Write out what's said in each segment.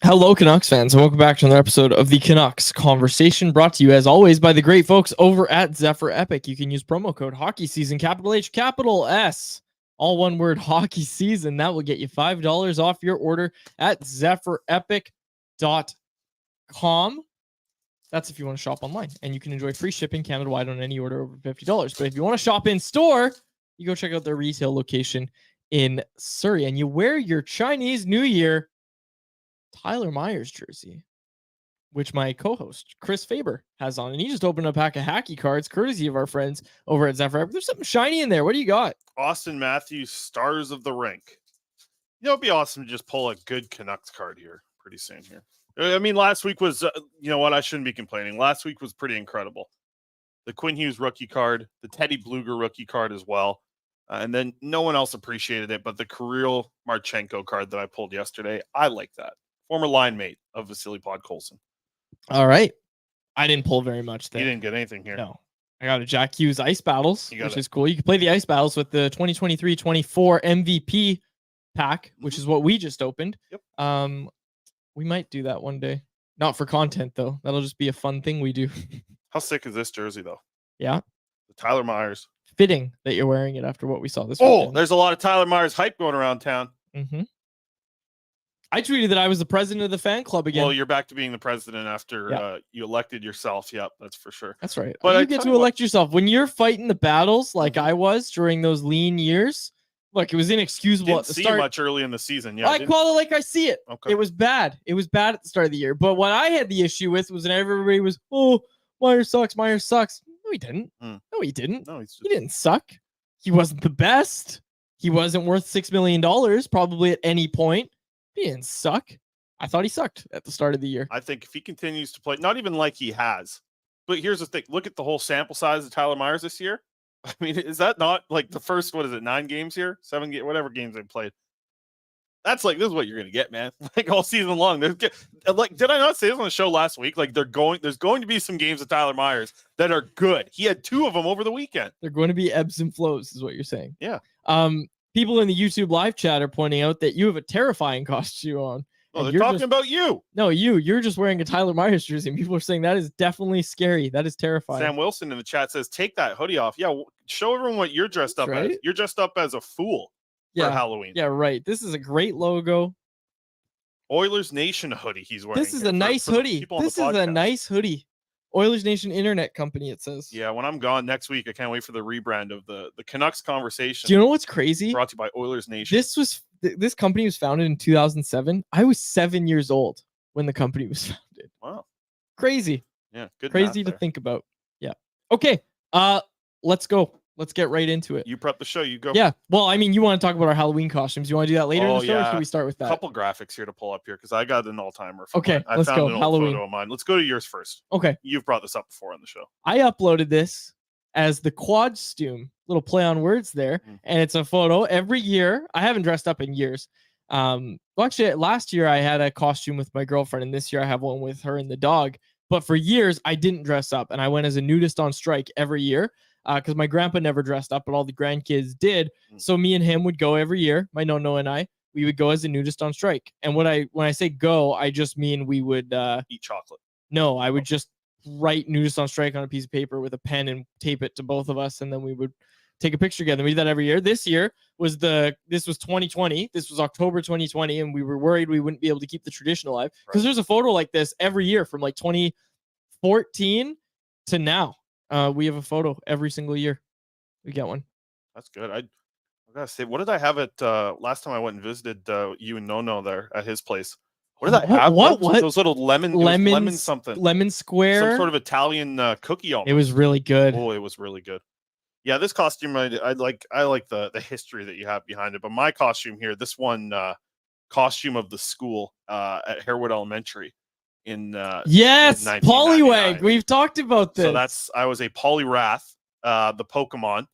Hello, Canucks fans, and welcome back to another episode of the Canucks Conversation, brought to you, as always, by the great folks over at Zephyr Epic. You can use promo code Hockey Season, capital H, capital S, all one word, Hockey Season. That will get you $5 off your order at ZephyrEpic.com. That's if you want to shop online, and you can enjoy free shipping Canada-wide on any order over $50. But if you want to shop in store, you go check out their retail location in Surrey, and you wear your Chinese New Year Tyler Myers jersey, which my co-host Chris Faber has on, and he just opened a pack of hacky cards courtesy of our friends over at Zephyr. There's something shiny in there. What do you got? Austin Matthews, Stars of the Rink. You know, it'd be awesome to just pull a good Canucks card here pretty soon here. I mean, last week was, you know what, I shouldn't be complaining. Last week was pretty incredible. The Quinn Hughes rookie card, the Teddy Bluger rookie card as well. And then no one else appreciated it, but the Kirill Marchenko card that I pulled yesterday, I like that. Former line mate of Vasily Podkolzin. All right. I didn't pull very much there. You didn't get anything here. No. I got a Jack Hughes Ice Battles, which is cool. You can play the Ice Battles with the 2023-24 MVP pack, which is what we just opened. Yep. We might do that one day. Not for content, though. That'll just be a fun thing we do. How sick is this jersey, though? Yeah. The Tyler Myers. Fitting that you're wearing it after what we saw this weekend. There's a lot of Tyler Myers hype going around town. Mm-hmm. I tweeted that I was the president of the fan club again. Well, you're back to being the president after you elected yourself. Yep, that's for sure. That's right. But you get to elect yourself. When you're fighting the battles like I was during those lean years, look, it was inexcusable at the start. Didn't see much early in the season. Yeah, I call it like I see it. Okay. It was bad. It was bad at the start of the year. But what I had the issue with was that everybody was, oh, Myers sucks. Myers sucks. No, he didn't. No, he didn't. No, he didn't suck. He wasn't the best. He wasn't worth $6 million probably at any point. He didn't suck. I thought he sucked at the start of the year. I think if he continues to play, not even like he has, but here's the thing. Look at the whole sample size of Tyler Myers this year. I mean, is that not like the first, 9 games here? 7 games, whatever games they played. That's like, this is what you're going to get, man. Like all season long. Did I not say this on the show last week? Like there's going to be some games of Tyler Myers that are good. He had 2 of them over the weekend. They're going to be ebbs and flows is what you're saying. Yeah. People in the YouTube live chat are pointing out that you have a terrifying costume on. Oh, they're talking about you. No, you're just wearing a Tyler Myers jersey. And people are saying that is definitely scary. That is terrifying. Sam Wilson in the chat says, take that hoodie off. Yeah, show everyone what you're dressed up as. You're dressed up as a fool for Halloween. Yeah, right. This is a great logo. Oilers Nation hoodie he's wearing. This is a nice hoodie. This is a nice hoodie. Oilers Nation Internet Company, it says. Yeah, when I'm gone next week, I can't wait for the rebrand of the Canucks Conversation. Do you know what's crazy? Brought to you by Oilers Nation. This company was founded in 2007. I was 7 years old when the company was founded. Wow. Crazy. Yeah, good. Crazy to think about. Yeah. Okay. Let's go. Let's get right into it. You prep the show. You go. Yeah. Well, I mean, you want to talk about our Halloween costumes. You want to do that later in the show, or should we start with that? A couple graphics here to pull up here because I got an all-timer. Okay, let's go. An Halloween. photo of mine. Let's go to yours first. Okay. You've brought this up before on the show. I uploaded this as the Quadstume, little play on words there, and it's a photo every year. I haven't dressed up in years. Well, actually, last year I had a costume with my girlfriend, and this year I have one with her and the dog. But for years, I didn't dress up, and I went as a nudist on strike every year. Because my grandpa never dressed up, but all the grandkids did. So me and him would go every year. My no and I, we would go as a nudist on strike. And when I say go, I just mean we would eat chocolate. No, I would just write nudist on strike on a piece of paper with a pen and tape it to both of us, and then we would take a picture together. We did that every year. This year was 2020. This was October 2020, and we were worried we wouldn't be able to keep the tradition alive because there's a photo like this every year from like 2014 to now. We have a photo every single year. We get one. That's good. I gotta say, what did I have at last time I went and visited you and Nono there at his place? What did I have? What? Those little lemon something. Lemon square. Some sort of Italian cookie almost. It was really good. Oh, it was really good. Yeah, this costume I like the history that you have behind it. But my costume here, this one costume of the school at Harewood Elementary. Yes, Poliwag. We've talked about this. So I was a Poliwrath, the Pokemon.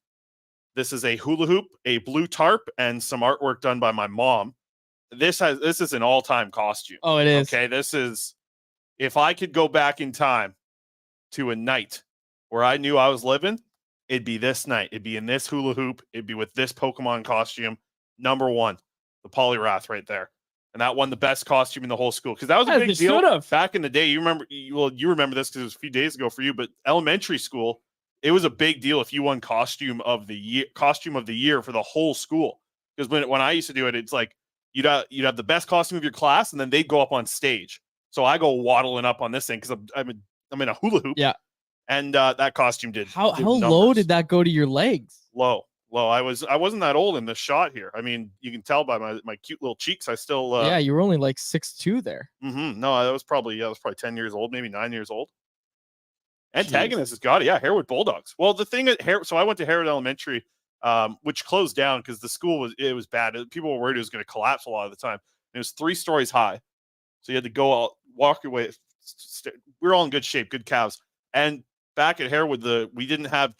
This is a hula hoop, a blue tarp, and some artwork done by my mom. This is an all-time costume. Oh, it is. Okay, this is, if I could go back in time to a night where I knew I was living, it'd be this night. It'd be in this hula hoop. It'd be with this Pokemon costume. Number 1, the Poliwrath right there. and that won the best costume in the whole school because that was a As big it deal should've. back in the day. You remember? You remember this because it was a few days ago for you, but elementary school, it was a big deal if you won costume of the year for the whole school. Because when I used to do it, it's like you'd have the best costume of your class, and then they'd go up on stage. So I go waddling up on this thing because I'm in a hula hoop. Yeah. And that costume did how did low numbers. did that go to your legs? Low. I wasn't that old in this shot here. I mean, you can tell by my cute little cheeks. I still Yeah, you were only like 6'2" there. No, that was probably 10 years old, maybe 9 years old. Antagonist Jeez. has got it. Yeah, Harewood Bulldogs. Well, the thing at so I went to Harewood Elementary, which closed down because the school was bad. People were worried it was going to collapse a lot of the time. It was 3 stories high, so you had to go out, walk your way. We were all in good shape, good calves. And back at Harewood, we didn't have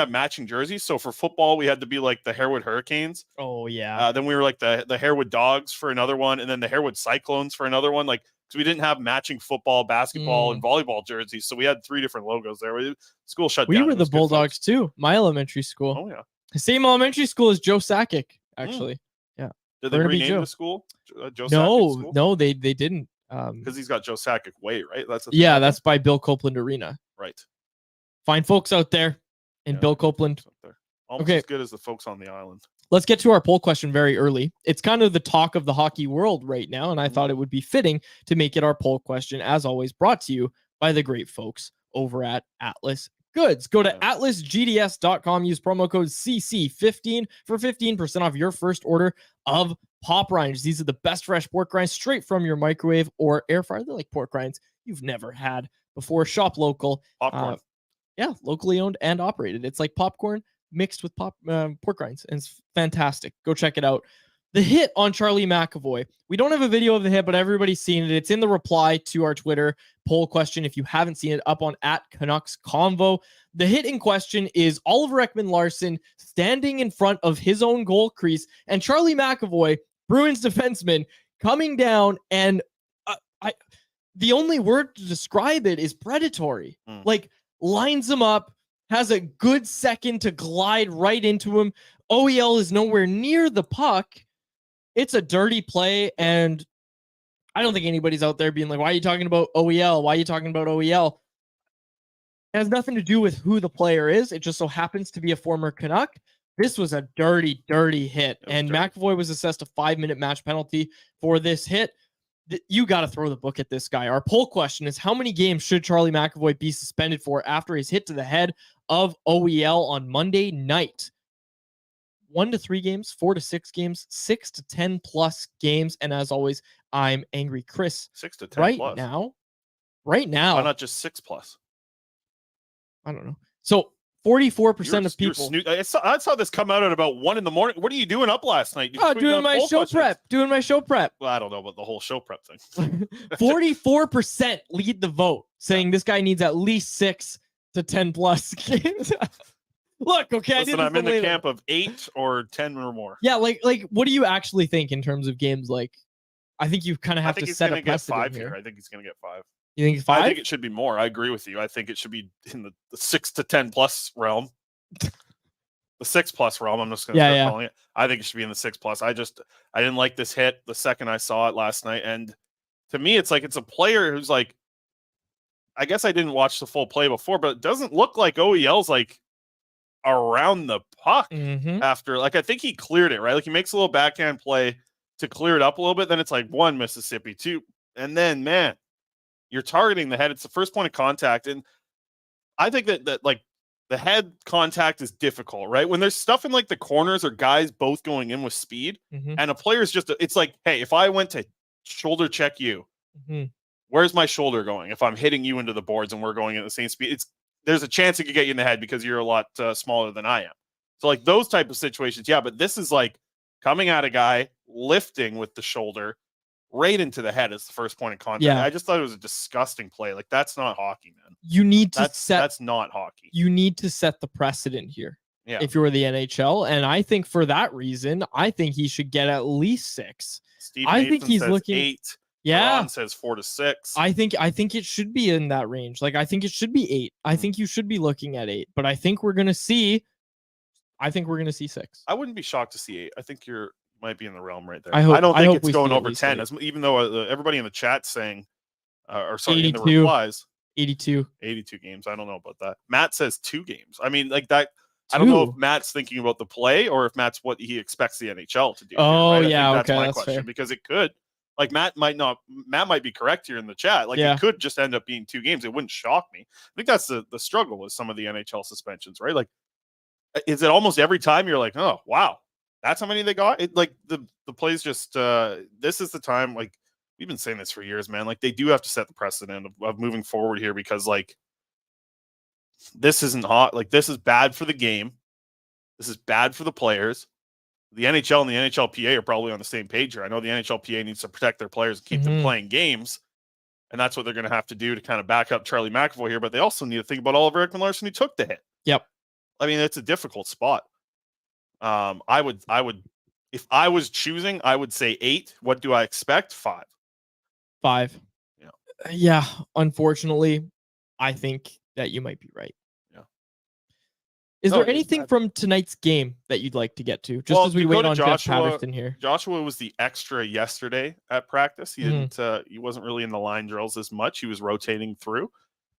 matching jerseys. So for football, we had to be like the Harewood Hurricanes. Oh yeah. Then we were like the Harewood Dogs for another one, and then the Harewood Cyclones for another one. Like, because we didn't have matching football, basketball, and volleyball jerseys, so we had 3 different logos there. School shut down. We were the Bulldogs too. My elementary school. Oh yeah. The same elementary school as Joe Sakic, actually. Yeah. Did they rename the school? Joe Sakic school? No, they didn't. Because he's got Joe Sakic Way, right? That's the thing, that's by Bill Copeland Arena. Right. Fine folks out there in Bill Copeland. Almost as good as the folks on the island. Let's get to our poll question very early. It's kind of the talk of the hockey world right now, and I thought it would be fitting to make it our poll question, as always, brought to you by the great folks over at Atlas Goods. Go to atlasgds.com, use promo code CC15 for 15% off your first order of pop rinds. These are the best fresh pork rinds straight from your microwave or air fryer. They're like pork rinds you've never had before. Shop local. Popcorn. Locally owned and operated. It's like popcorn mixed with pork rinds, and it's fantastic. Go check it out. The hit on Charlie McAvoy. We don't have a video of the hit, but everybody's seen it. It's in the reply to our Twitter poll question. If you haven't seen it, up on @Canucks Convo. The hit in question is Oliver Ekman-Larsson standing in front of his own goal crease, and Charlie McAvoy, Bruins defenseman, coming down, and the only word to describe it is predatory. Like, lines him up, has a good second to glide right into him. OEL is nowhere near the puck. It's a dirty play, and I don't think anybody's out there being like, why are you talking about OEL? Why are you talking about OEL? It has nothing to do with who the player is. It just so happens to be a former Canuck. This was a dirty, dirty hit, and McAvoy was assessed a 5-minute match penalty for this hit. You got to throw the book at this guy. Our poll question is, how many games should Charlie McAvoy be suspended for after his hit to the head of OEL on Monday night? 1 to 3 games, 4 to 6 games, 6 to 10 plus games. And as always, I'm Angry Chris. 6 to 10 right plus. Right now. Why not just 6 plus? I don't know. So 44% of people. I saw this come out at about 1 a.m. What are you doing up last night? Doing my show prep. Well, I don't know about the whole show prep thing. 44% lead the vote, saying this guy needs at least 6 to 10 plus games. Look, okay, listen, I'm in the camp of 8 or 10 or more. Yeah, like what do you actually think in terms of games? Like, I think you kind of have to set a precedent here. I think he's going to get 5. You think 5? I think it should be more. I agree with you. I think it should be in the 6 to 10 plus realm. The 6 plus realm. I'm just going to start calling it. I think it should be in the 6 plus. I didn't like this hit the second I saw it last night, and to me, it's like it's a player who's like, I guess I didn't watch the full play before, but it doesn't look like OEL's like around the puck after. Like, I think he cleared it, right? Like, he makes a little backhand play to clear it up a little bit. Then it's like 1 Mississippi, 2, and then man, you're targeting the head. It's the first point of contact, and I think that like the head contact is difficult, right? When there's stuff in like the corners or guys both going in with speed, and a player's just it's like, hey, if I went to shoulder check you, where's my shoulder going? If I'm hitting you into the boards and we're going at the same speed, there's a chance it could get you in the head because you're a lot smaller than I am. So like those type of situations, yeah. But this is like coming at a guy, lifting with the shoulder right into the head as the first point of contact. Yeah. I just thought it was a disgusting play. Like, that's not hockey, man. You need to that's not hockey. You need to set the precedent here. Yeah. If you're the NHL, and I think for that reason, I think he should get at least 6. I think he's looking 8. Yeah. Ron says 4 to 6. I think it should be in that range. Like, I think it should be 8. I think you should be looking at 8, but I think we're going to see 6. I wouldn't be shocked to see 8. I think you're might be in the realm right there. I don't think hope it's we going see at over least 10, eight. even though everybody in the chat saying, or sorry, in the 82. replies, 82 games. I don't know about that. Matt says 2 games. I mean, like that. I don't know if Matt's thinking about the play or if Matt's what he expects the NHL to do. Oh, here, right? yeah. I think that's my That's question fair. because it could, like Matt might be correct here in the chat. Like it could just end up being 2 games. It wouldn't shock me. I think that's the struggle with some of the NHL suspensions, right? Like, is it almost every time you're like, oh, wow, that's how many they got? It like the plays just, this is the time, like we've been saying this for years, man. Like they do have to set the precedent of moving forward here because like, this isn't hot. Like this is bad for the game. This is bad for the players. The NHL and the NHLPA are probably on the same page here. I know the NHLPA needs to protect their players and keep them playing games, and that's what they're going to have to do to kind of back up Charlie McAvoy here. But they also need to think about Oliver Ekman-Larsson who took the hit. Yep. I mean, it's a difficult spot. I would, if I was choosing, I would say 8. What do I expect? 5. 5. Yeah. Yeah. Unfortunately, I think that you might be right. Yeah. Is there anything from tonight's game that you'd like to get to? Just as we wait on Jeff Patterson here. Joshua was the extra yesterday at practice. He didn't. He wasn't really in the line drills as much. He was rotating through.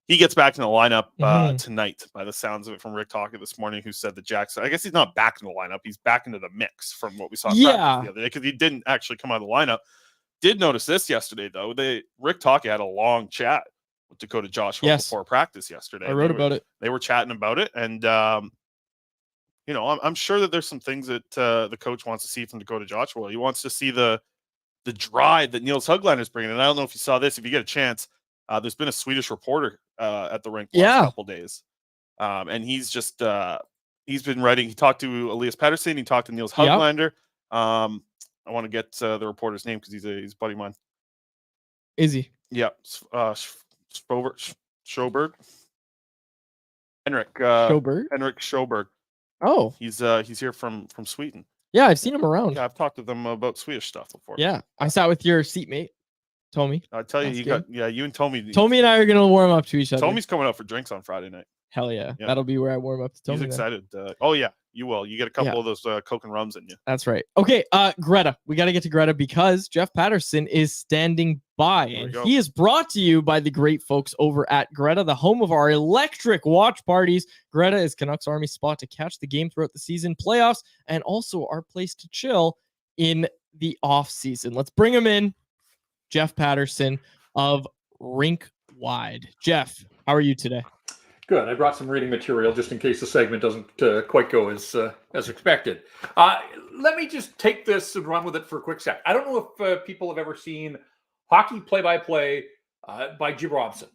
He gets back in the lineup tonight, by the sounds of it, from Rick Talker this morning, who said that Jackson. I guess he's not back in the lineup. He's back into the mix from what we saw in practice the other day because he didn't actually come out of the lineup. Did notice this yesterday though. Rick Talker had a long chat with Dakota Joshua before practice yesterday. I wrote about it. They were chatting about it, and you know, I'm sure that there's some things that the coach wants to see from Dakota Joshua. He wants to see the drive that Nils Hoglander is bringing. And I don't know if you saw this. If you get a chance, there's been a Swedish reporter at the rink the last couple days, and he's just he's been writing. He talked to Elias Patterson. He talked to Nils Hoglander. I want to get the reporter's name because he's a buddy of mine. Is he? Yeah, Sjoberg. Henrik Sjoberg. Oh, he's here from Sweden. Yeah, I've seen him around. Yeah, I've talked to them about Swedish stuff before. Yeah, I sat with your seatmate, Tommy. I tell you, you and Tommy. Tommy and I are gonna warm up to each other. Tommy's coming out for drinks on Friday night. Hell yeah. That'll be where I warm up to Tommy. He's excited. Oh yeah, you will. You get a couple of those Coke and Rums in you. That's right. Okay, Greta. We got to get to Greta because Jeff Patterson is standing by, and he is brought to you by the great folks over at Greta, the home of our electric watch parties. Greta is Canucks Army's spot to catch the game throughout the season, playoffs, and also our place to chill in the off season. Let's bring him in, Jeff Patterson of Rink Wide. Jeff, how are you today? Good. I brought some reading material just in case the segment doesn't quite go as expected. Let me just take this and run with it for a quick sec. I don't know if people have ever seen hockey play-by-play by Jim Robson,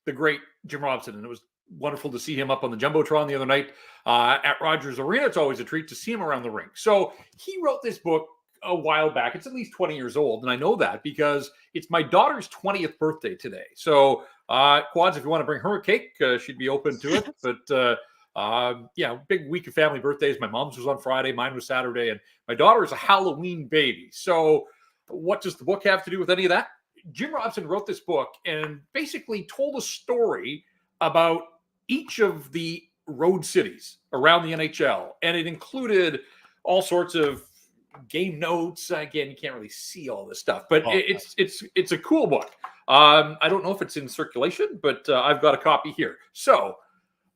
the great Jim Robson, and it was wonderful to see him up on the Jumbotron the other night at Rogers Arena. It's always a treat to see him around the rink. So he wrote this book a while back. It's at least 20 years old, and I know that because it's my daughter's 20th birthday today. So Quads, if you want to bring her a cake, she'd be open to it. But yeah, big week of family birthdays. My mom's was on Friday, mine was Saturday, and my daughter is a Halloween baby. So what does the book have to do with any of that? Jim Robson wrote this book and basically told a story about each of the road cities around the NHL, and it included all sorts of game notes. Again, you can't really see all this stuff, but it's a cool book. I don't know if it's in circulation, but I've got a copy here. So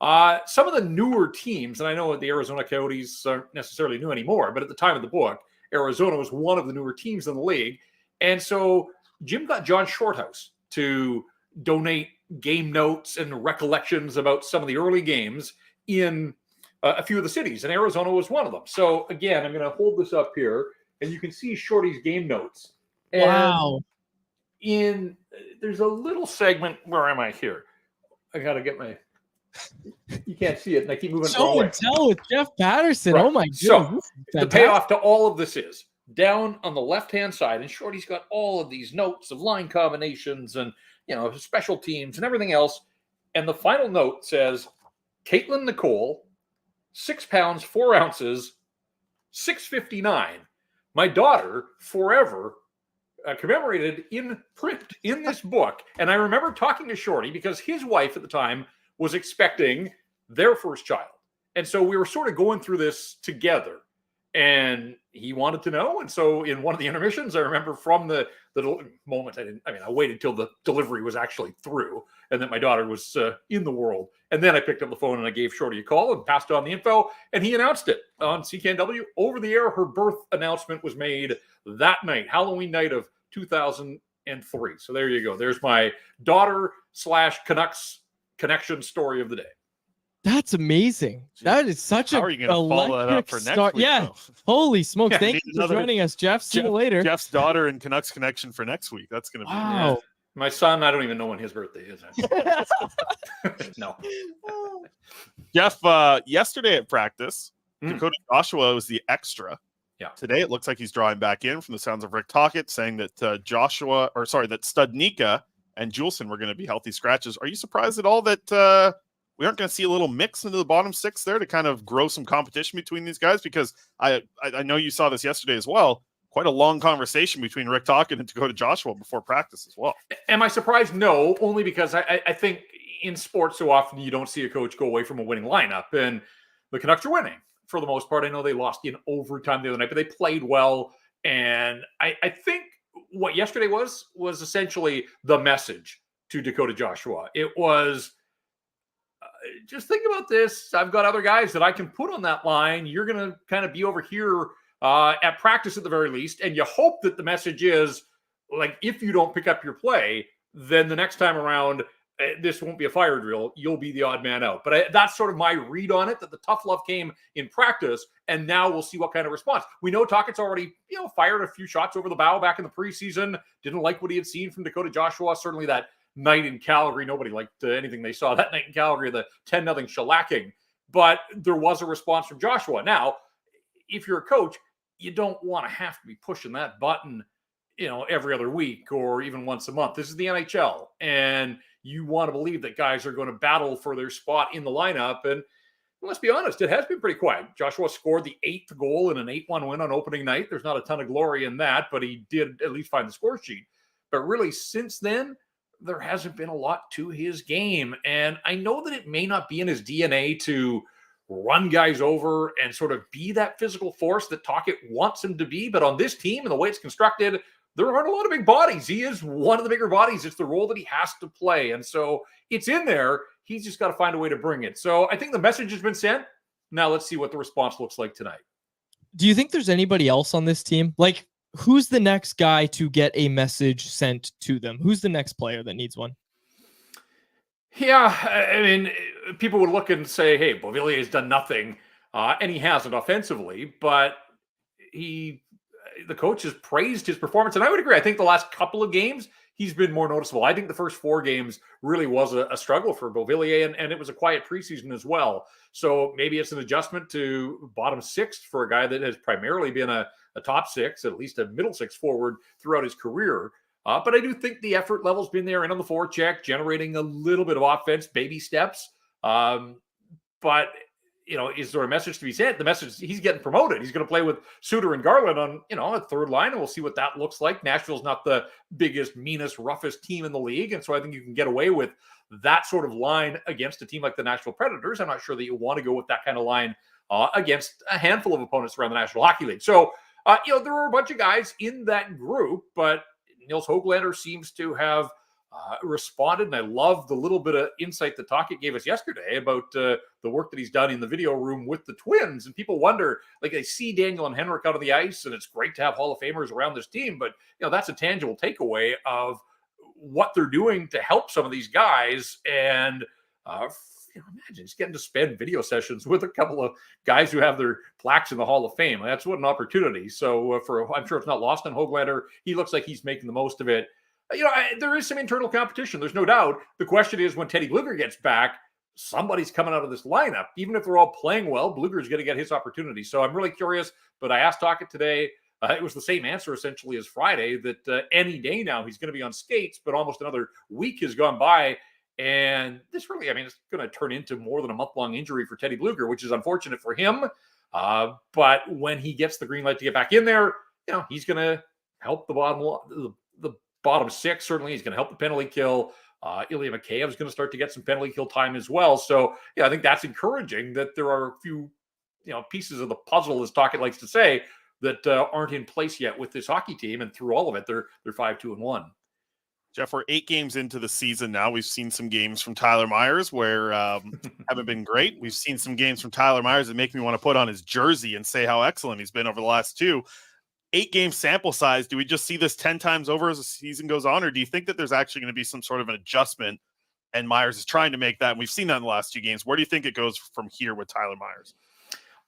some of the newer teams, and I know the Arizona Coyotes aren't necessarily new anymore, but at the time of the book, Arizona was one of the newer teams in the league. And so Jim got John Shorthouse to donate game notes and recollections about some of the early games in a few of the cities, and Arizona was one of them. So again, I'm going to hold this up here, and you can see Shorty's game notes. And wow. There's a little segment. Where am I here? I got to get my. You can't see it, and I keep moving. Show and tell with Jeff Patterson. Right. Oh my goodness. So the payoff to all of this is down on the left-hand side, and Shorty's got all of these notes of line combinations and special teams and everything else. And the final note says, Caitlin Nicole, 6 pounds, 4 ounces, 659. My daughter forever commemorated in print in this book. And I remember talking to Shorty because his wife at the time was expecting their first child. And so we were sort of going through this together. And he wanted to know. And so in one of the intermissions, I remember from the moment, I waited till the delivery was actually through and that my daughter was in the world. And then I picked up the phone and I gave Shorty a call and passed on the info. And he announced it on CKNW over the air. Her birth announcement was made that night, Halloween night of 2003. So there you go. There's my daughter/Canucks connection story of the day. That's amazing. That is such How a are you going to follow that up for next week? Yeah. Though? Holy smokes. Yeah, Thank you for joining us, Jeff. See you later. Jeff's daughter and Canucks connection for next week. That's going to be wow. My son, I don't even know when his birthday is. No. Jeff, yesterday at practice, Dakota Joshua was the extra. Yeah. Today it looks like he's drawing back in from the sounds of Rick Tocchet saying that that Studnicka and Juleson were going to be healthy scratches. Are you surprised at all that we aren't going to see a little mix into the bottom six there to kind of grow some competition between these guys? Because I know you saw this yesterday as well. Quite a long conversation between Rick Tocchet and Dakota Joshua before practice as well. Am I surprised? No, only because I think in sports so often you don't see a coach go away from a winning lineup. And the Canucks are winning for the most part. I know they lost in overtime the other night, but they played well. And I think what yesterday was essentially the message to Dakota Joshua. It was, just think about this. I've got other guys that I can put on that line. You're going to kind of be over here at practice at the very least. And you hope that the message is, like, if you don't pick up your play, then the next time around, this won't be a fire drill. You'll be the odd man out. But that's sort of my read on it, that the tough love came in practice. And now we'll see what kind of response. We know Tocchet's already, fired a few shots over the bow back in the preseason. Didn't like what he had seen from Dakota Joshua. Certainly that night in Calgary, nobody liked anything they saw that night in Calgary, the 10-0 shellacking. But there was a response from Joshua. Now, if you're a coach, you don't want to have to be pushing that button, every other week or even once a month. This is the NHL, and you want to believe that guys are going to battle for their spot in the lineup. And let's be honest, it has been pretty quiet. Joshua scored the 8th goal in an 8-1 win on opening night. There's not a ton of glory in that, but he did at least find the score sheet. But really, since then, there hasn't been a lot to his game. And I know that it may not be in his DNA to run guys over and sort of be that physical force that Tocchet wants him to be. But on this team and the way it's constructed, there aren't a lot of big bodies. He is one of the bigger bodies. It's the role that he has to play. And so it's in there. He's just got to find a way to bring it. So I think the message has been sent. Now let's see what the response looks like tonight. Do you think there's anybody else on this team? Like, who's the next guy to get a message sent to them? Who's the next player that needs one? Yeah, I mean, people would look and say, hey, Beauvillier has done nothing, and he hasn't offensively, but the coach has praised his performance, and I would agree. I think the last couple of games, he's been more noticeable. I think the first 4 games really was a struggle for Beauvillier, and it was a quiet preseason as well. So maybe it's an adjustment to bottom 6 for a guy that has primarily been a top 6, at least a middle 6 forward throughout his career. But I do think the effort level's been there and on the forecheck, generating a little bit of offense, baby steps. But, is there a message to be sent? The message, he's getting promoted. He's going to play with Suter and Garland on, a third line, and we'll see what that looks like. Nashville's not the biggest, meanest, roughest team in the league, and so I think you can get away with that sort of line against a team like the Nashville Predators. I'm not sure that you want to go with that kind of line against a handful of opponents around the National Hockey League. So, there are a bunch of guys in that group, but Nils Hoglander seems to have responded, and I love the little bit of insight that Tocchet gave us yesterday about the work that he's done in the video room with the Twins. And people wonder, like, they see Daniel and Henrik out on the ice, and it's great to have Hall of Famers around this team, but that's a tangible takeaway of what they're doing to help some of these guys. And imagine just getting to spend video sessions with a couple of guys who have their plaques in the Hall of Fame. That's what an opportunity. So I'm sure it's not lost on Hoglander. He looks like he's making the most of it. There is some internal competition. There's no doubt. The question is, when Teddy Blueger gets back, somebody's coming out of this lineup. Even if they're all playing well, Blueger's going to get his opportunity. So I'm really curious. But I asked Tocchet today. It was the same answer essentially as Friday, that any day now he's going to be on skates, but almost another week has gone by. And this really, it's going to turn into more than a month-long injury for Teddy Blueger, which is unfortunate for him. But when he gets the green light to get back in there, he's going to help the bottom 6. Certainly, he's going to help the penalty kill. Ilya Mikheyev is going to start to get some penalty kill time as well. So, I think that's encouraging that there are a few pieces of the puzzle, as Tocchet likes to say, that aren't in place yet with this hockey team. And through all of it, they're 5-2-1. Jeff, we're 8 games into the season now. We've seen some games from Tyler Myers where haven't been great. We've seen some games from Tyler Myers that make me want to put on his jersey and say how excellent he's been over the last 2. 8-game sample size. Do we just see this 10 times over as the season goes on, or do you think that there's actually going to be some sort of an adjustment and Myers is trying to make that? And we've seen that in the last 2 games. Where do you think it goes from here with Tyler Myers?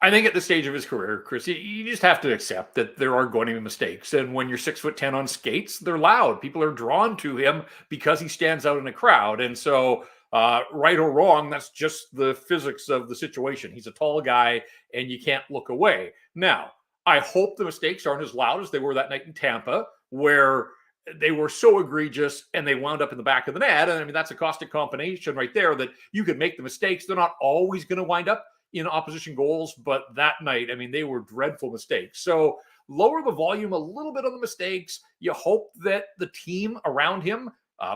I think at this stage of his career, Chris, you just have to accept that there are going to be mistakes. And when you're 6'10" on skates, they're loud. People are drawn to him because he stands out in a crowd. And so, right or wrong, that's just the physics of the situation. He's a tall guy and you can't look away. Now, I hope the mistakes aren't as loud as they were that night in Tampa, where they were so egregious and they wound up in the back of the net. And I mean, that's a caustic combination right there, that you could make the mistakes. They're not always going to wind up in opposition goals, but that night, I mean, they were dreadful mistakes. So lower the volume a little bit on the mistakes. You hope that the team around him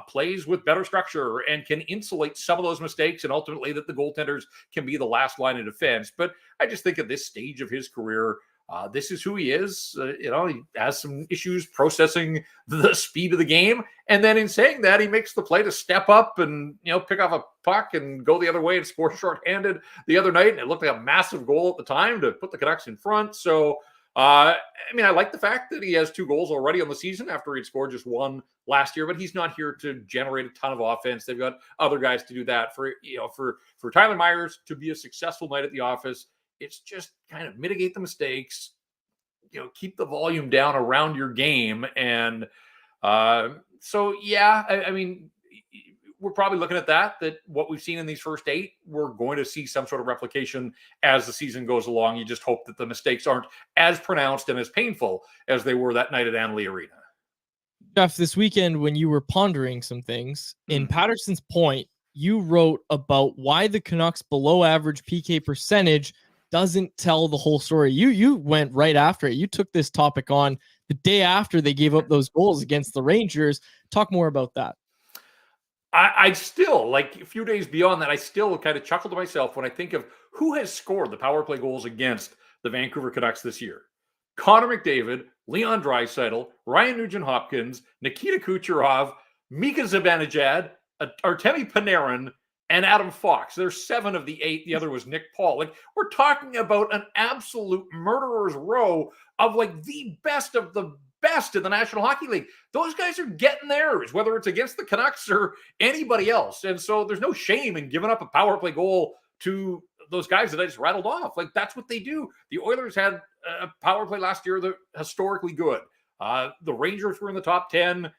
plays with better structure and can insulate some of those mistakes, and ultimately that the goaltenders can be the last line of defense. But I just think at this stage of his career, this is who he is. He has some issues processing the speed of the game. And then in saying that, he makes the play to step up and, pick off a puck and go the other way and score shorthanded the other night. And it looked like a massive goal at the time to put the Canucks in front. So, I like the fact that he has 2 goals already on the season after he'd scored just 1 last year, but he's not here to generate a ton of offense. They've got other guys to do that. For Tyler Myers to be a successful night at the office, it's just kind of mitigate the mistakes, keep the volume down around your game. And so, yeah, I mean, we're probably looking at that what we've seen in these first 8, we're going to see some sort of replication as the season goes along. You just hope that the mistakes aren't as pronounced and as painful as they were that night at Amalie Arena. Jeff, this weekend when you were pondering some things, in Patterson's point, you wrote about why the Canucks below average PK percentage doesn't tell the whole story. You went right after it. You took this topic on the day after they gave up those goals against the Rangers. Talk more about that. I still, like a few days beyond that, I still kind of chuckle to myself when I think of who has scored the power play goals against the Vancouver Canucks this year. Connor McDavid, Leon Draisaitl, Ryan Nugent-Hopkins, Nikita Kucherov, Mika Zibanejad, Artemi Panarin, and Adam Fox. There's 7 of the 8. The other was Nick Paul. Like, we're talking about an absolute murderer's row of like the best of the best in the National Hockey League. Those guys are getting theirs, whether it's against the Canucks or anybody else. And so there's no shame in giving up a power play goal to those guys that I just rattled off. Like, that's what they do. The Oilers had a power play last year that historically good. The Rangers were in the top 10.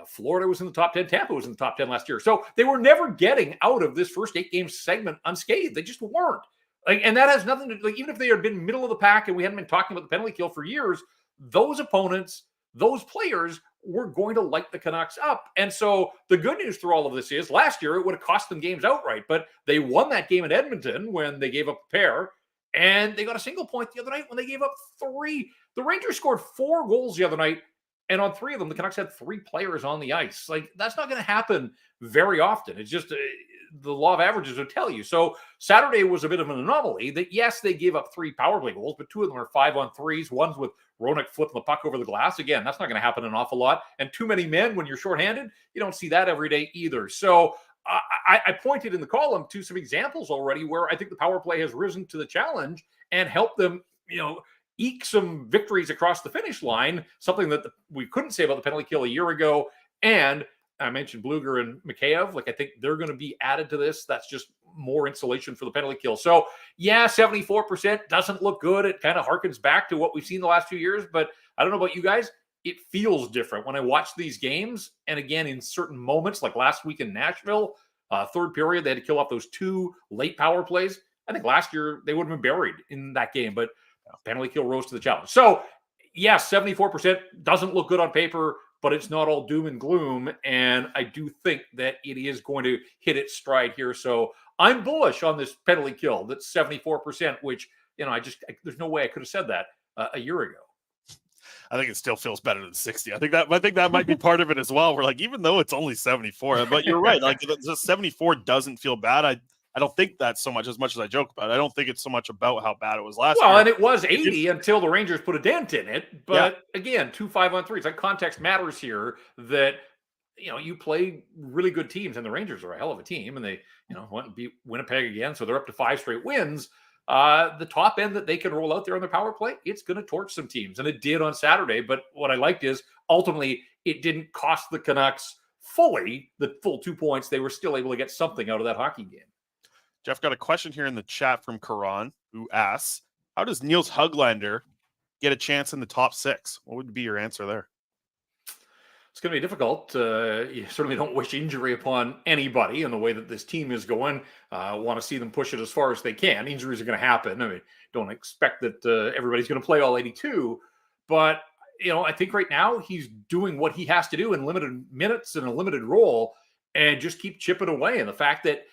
Florida was in the top 10. Tampa was in the top 10 last year. So they were never getting out of this first 8-game segment unscathed. They just weren't. And that has nothing to, even if they had been middle of the pack and we hadn't been talking about the penalty kill for years, those opponents, those players were going to light the Canucks up. And so the good news through all of this is last year it would have cost them games outright, but they won that game in Edmonton when they gave up a pair, and they got a single point the other night when they gave up 3. The Rangers scored 4 goals the other night, and on 3 of them, the Canucks had 3 players on the ice. Like, that's not going to happen very often. It's just the law of averages would tell you. So Saturday was a bit of an anomaly that, yes, they gave up 3 power play goals, but 2 of them are 5-on-3s. One's with Roenick flipping the puck over the glass. Again, that's not going to happen an awful lot. And too many men when you're shorthanded, you don't see that every day either. So I pointed in the column to some examples already where I think the power play has risen to the challenge and helped them, eke some victories across the finish line, something that we couldn't say about the penalty kill a year ago. And I mentioned Bluger and Mikheyev. Like, I think they're going to be added to this. That's just more insulation for the penalty kill. So, yeah, 74% doesn't look good. It kind of harkens back to what we've seen the last 2 years. But I don't know about you guys. It feels different when I watch these games. And again, in certain moments, like last week in Nashville, third period, they had to kill off those 2 late power plays. I think last year they would have been buried in that game, but penalty kill rose to the challenge. So, yes, 74% doesn't look good on paper, but it's not all doom and gloom. And I do think that it is going to hit its stride here. So I'm bullish on this penalty kill. That's 74%, which, there's no way I could have said that a year ago. I think it still feels better than 60. I think that might be part of it as well. We're like, even though it's only 74, but you're right. Like, the 74 doesn't feel bad. I don't think that's so much as I joke about it. I don't think it's so much about how bad it was last year. Well, and it was 80 until the Rangers put a dent in it. But again, 2 5-on-3s. Like, context matters here. That you play really good teams, and the Rangers are a hell of a team, and they went and beat Winnipeg again, so they're up to 5 straight wins. The top end that they can roll out there on the power play, it's going to torch some teams, and it did on Saturday. But what I liked is ultimately it didn't cost the Canucks fully the full 2 points. They were still able to get something out of that hockey game. Jeff got a question here in the chat from Karan, who asks, how does Nils Hoglander get a chance in the top 6? What would be your answer there? It's going to be difficult. You certainly don't wish injury upon anybody in the way that this team is going. Want to see them push it as far as they can. Injuries are going to happen. I mean, don't expect that everybody's going to play all 82. But, I think right now he's doing what he has to do in limited minutes and a limited role and just keep chipping away. And the fact that,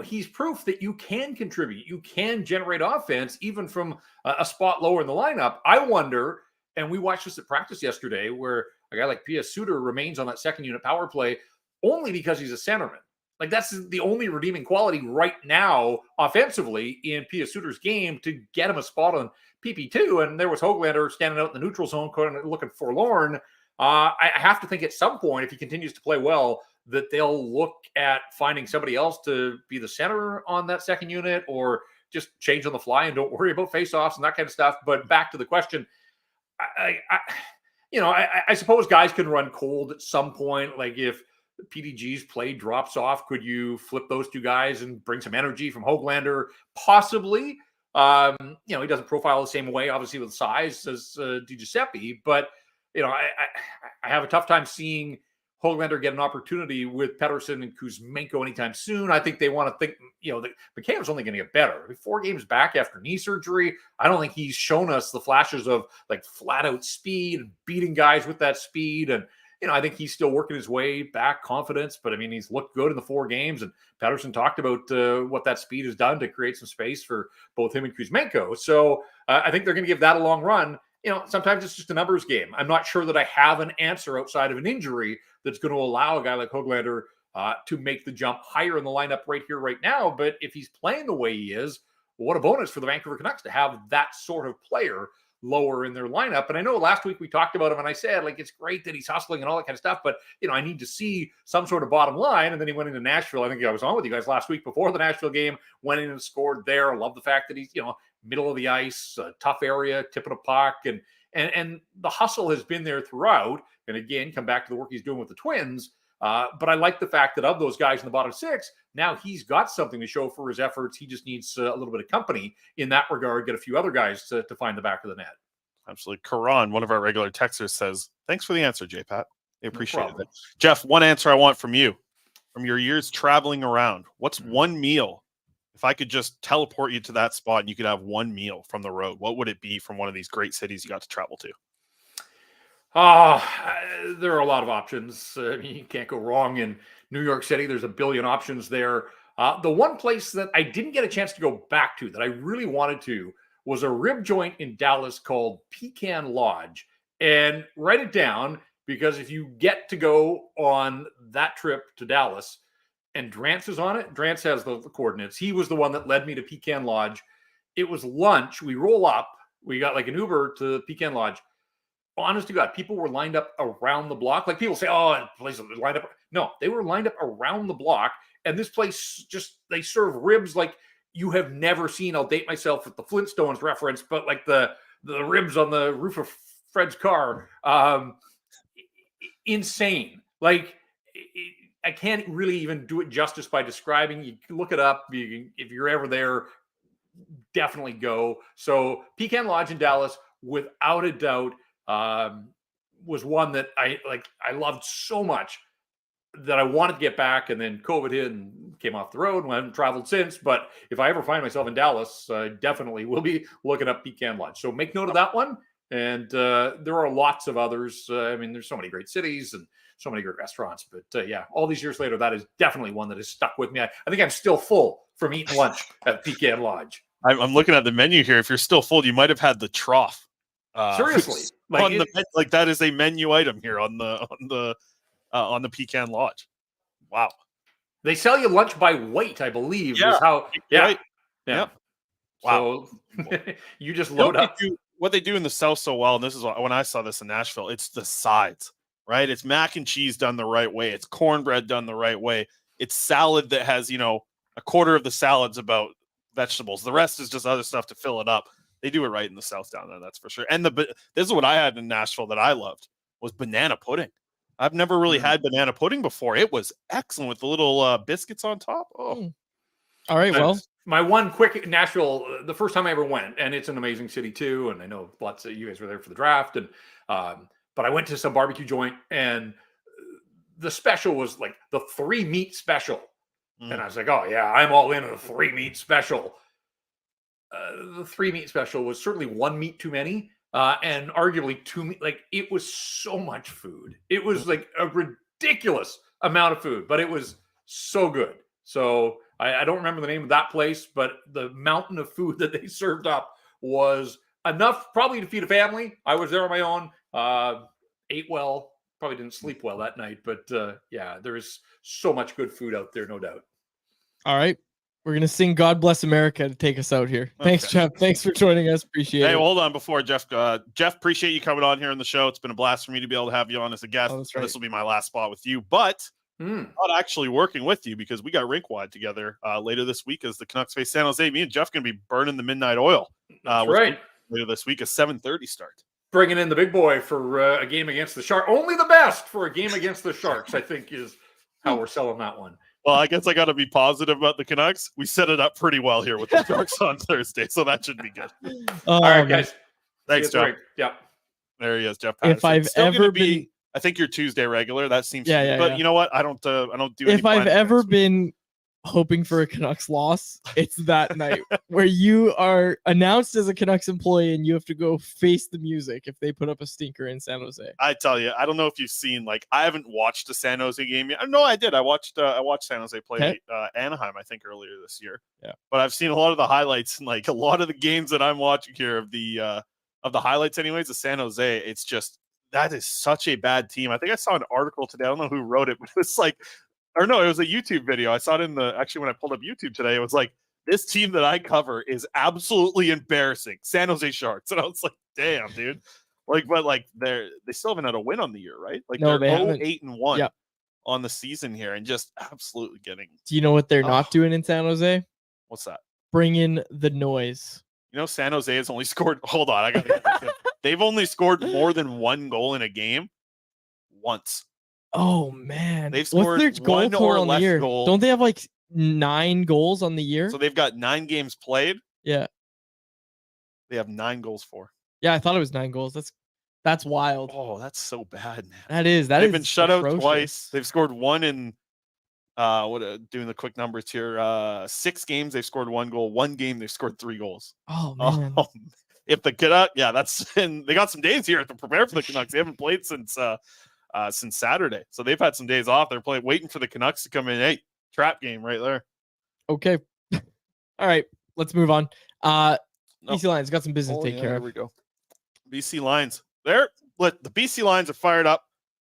he's proof that you can contribute. You can generate offense even from a spot lower in the lineup. I wonder, and we watched this at practice yesterday, where a guy like P.S. Suter remains on that second unit power play only because he's a centerman. Like, that's the only redeeming quality right now offensively in P.S. Suter's game to get him a spot on PP2. And there was Hoglander standing out in the neutral zone looking forlorn. I have to think at some point, if he continues to play well, that they'll look at finding somebody else to be the center on that second unit, or just change on the fly and don't worry about faceoffs and that kind of stuff. But back to the question, I suppose guys can run cold at some point. Like, if PDG's play drops off, could you flip those two guys and bring some energy from Hoglander? Possibly. He doesn't profile the same way, obviously, with size as Di Giuseppe. But, I have a tough time seeing Hoglander get an opportunity with Patterson and Kuzmenko anytime soon. I think they want to think, that McAvoy's only going to get better. 4 games back after knee surgery, I don't think he's shown us the flashes of like flat out speed and beating guys with that speed. And, I think he's still working his way back, confidence. But I mean, he's looked good in the 4 games. And Patterson talked about what that speed has done to create some space for both him and Kuzmenko. So I think they're going to give that a long run. Sometimes it's just a numbers game. I'm not sure that I have an answer outside of an injury that's going to allow a guy like Hoglander to make the jump higher in the lineup right here, right now. But if he's playing the way he is, what a bonus for the Vancouver Canucks to have that sort of player lower in their lineup. And I know last week we talked about him, and I said, like, it's great that he's hustling and all that kind of stuff, but, I need to see some sort of bottom line. And then he went into Nashville. I think I was on with you guys last week before the Nashville game, went in and scored there. I love the fact that he's, middle of the ice, tough area, tipping a puck, and the hustle has been there throughout. And again, come back to the work he's doing with the Twins. But I like the fact that of those guys in the bottom 6, now he's got something to show for his efforts. He just needs a little bit of company in that regard, get a few other guys to find the back of the net. Absolutely. Karan, one of our regular texters, says, thanks for the answer, J-Pat. I appreciate it. Jeff, one answer I want from you. From your years traveling around, what's one meal? If I could just teleport you to that spot and you could have one meal from the road, what would it be from one of these great cities you got to travel to? There are a lot of options. You can't go wrong in New York City. There's a billion options there. The one place that I didn't get a chance to go back to that I really wanted to was a rib joint in Dallas called Pecan Lodge. And write it down, because if you get to go on that trip to Dallas, and Drance is on it. Drance has the coordinates. He was the one that led me to Pecan Lodge. It was lunch. We roll up. We got like an Uber to Pecan Lodge. Honest to God, people were lined up around the block. Like, people say, oh, places lined up. No, they were lined up around the block. And this place they serve ribs like you have never seen. I'll date myself with the Flintstones reference, but like the ribs on the roof of Fred's car. Insane. Like, I can't really even do it justice by describing. You can look it up. If you're ever there, definitely go. So Pecan Lodge in Dallas, without a doubt, was one that I loved so much that I wanted to get back. And then COVID hit and came off the road, and I haven't traveled since. But if I ever find myself in Dallas, I definitely will be looking up Pecan Lodge. So make note of that one. And there are lots of others. There's so many great cities and so many great restaurants. But all these years later, that is definitely one that has stuck with me. I think I'm still full from eating lunch at Pecan Lodge. I'm looking at the menu here. If you're still full, you might have had the trough. Seriously, that is a menu item here on the Pecan Lodge. Wow. They sell you lunch by weight, I believe. Yeah, Is how. Yeah. right. Yeah. Yep. Wow. So you just You know load up. what they do in the South so well, and this is when I saw this in Nashville, it's the sides, right? It's mac and cheese done the right way. It's cornbread done the right way. It's salad that has, a quarter of the salad's about vegetables. The rest is just other stuff to fill it up. They do it right in the South down there, that's for sure. And this is what I had in Nashville that I loved was banana pudding. I've never really had banana pudding before. It was excellent with the little biscuits on top. Oh, all right. Well, my one quick Nashville, the first time I ever went, and it's an amazing city too. And I know lots of you guys were there for the draft, and but I went to some barbecue joint, and the special was like the 3 meat special, and I was like, oh yeah, I'm all in on the 3 meat special. The 3 meat special was certainly 1 meat too many, and arguably 2 meat. Like it was so much food. It was like a ridiculous amount of food, but it was so good. So I don't remember the name of that place, but the mountain of food that they served up was enough probably to feed a family. I was there on my own, ate well, probably didn't sleep well that night, but yeah, there is so much good food out there, no doubt. All right. We're going to sing God Bless America to take us out here. Thanks, Jeff. Thanks for joining us. Appreciate it. Hey, well, hold on before Jeff. Jeff, appreciate you coming on here on the show. It's been a blast for me to be able to have you on as a guest. That's right. This will be my last spot with you, but not actually working with you because we got rink wide together later this week as the Canucks face San Jose. Me and Jeff going to be burning the midnight oil. That's right. Later this week, a 7:30 start. Bringing in the big boy for a game against the Sharks. Only the best for a game against the Sharks, I think, is how we're selling that one. Well, I guess I got to be positive about the Canucks. We set it up pretty well here with the Sharks on Thursday, so that should be good. All right, guys. Thanks, Jeff. Yeah. There he is, Jeff Patterson. If I've ever been, I think you're Tuesday regular. That seems, but you know what? I don't do. If I've ever been hoping for a Canucks loss, it's that night where you are announced as a Canucks employee and you have to go face the music if they put up a stinker in San Jose. I tell you, I don't know if you've seen, I haven't watched a San Jose game yet. No, I did. I watched San Jose play Anaheim, I think, earlier this year. Yeah. But I've seen a lot of the highlights and a lot of the games that I'm watching here of the highlights anyways of San Jose. It's just, that is such a bad team. I think I saw an article today. I don't know who wrote it, but it was it was a YouTube video. I saw it actually when I pulled up YouTube today, it was this team that I cover is absolutely embarrassing. San Jose Sharks. And I was like, damn, dude. They still haven't had a win on the year, right? No, they're haven't. 8-1 on the season here and just absolutely getting. Do you know what they're not doing in San Jose? What's that? Bring in the noise. San Jose has only scored. Hold on. I got to get this. They've only scored more than 1 goal in a game once. Oh man, they've scored what's their goal one total or on the less year? goal. Don't they have 9 goals on the year? So they've got 9 games played. Yeah, they have 9 goals for. Yeah, I thought it was 9 goals. That's wild. Oh, that's so bad, man. That is. They've been shut out twice. They've scored 1 in. Doing the quick numbers here. 6 games they've scored 1 goal. 1 game they've scored 3 goals. Oh man. If the Canucks, that's, and they got some days here to prepare for the Canucks. They haven't played since Saturday, so they've had some days off. They're waiting for the Canucks to come in. Hey, trap game right there. Okay, all right, let's move on. BC Lions got some business to take care of. Here we go. BC Lions. The BC Lions are fired up.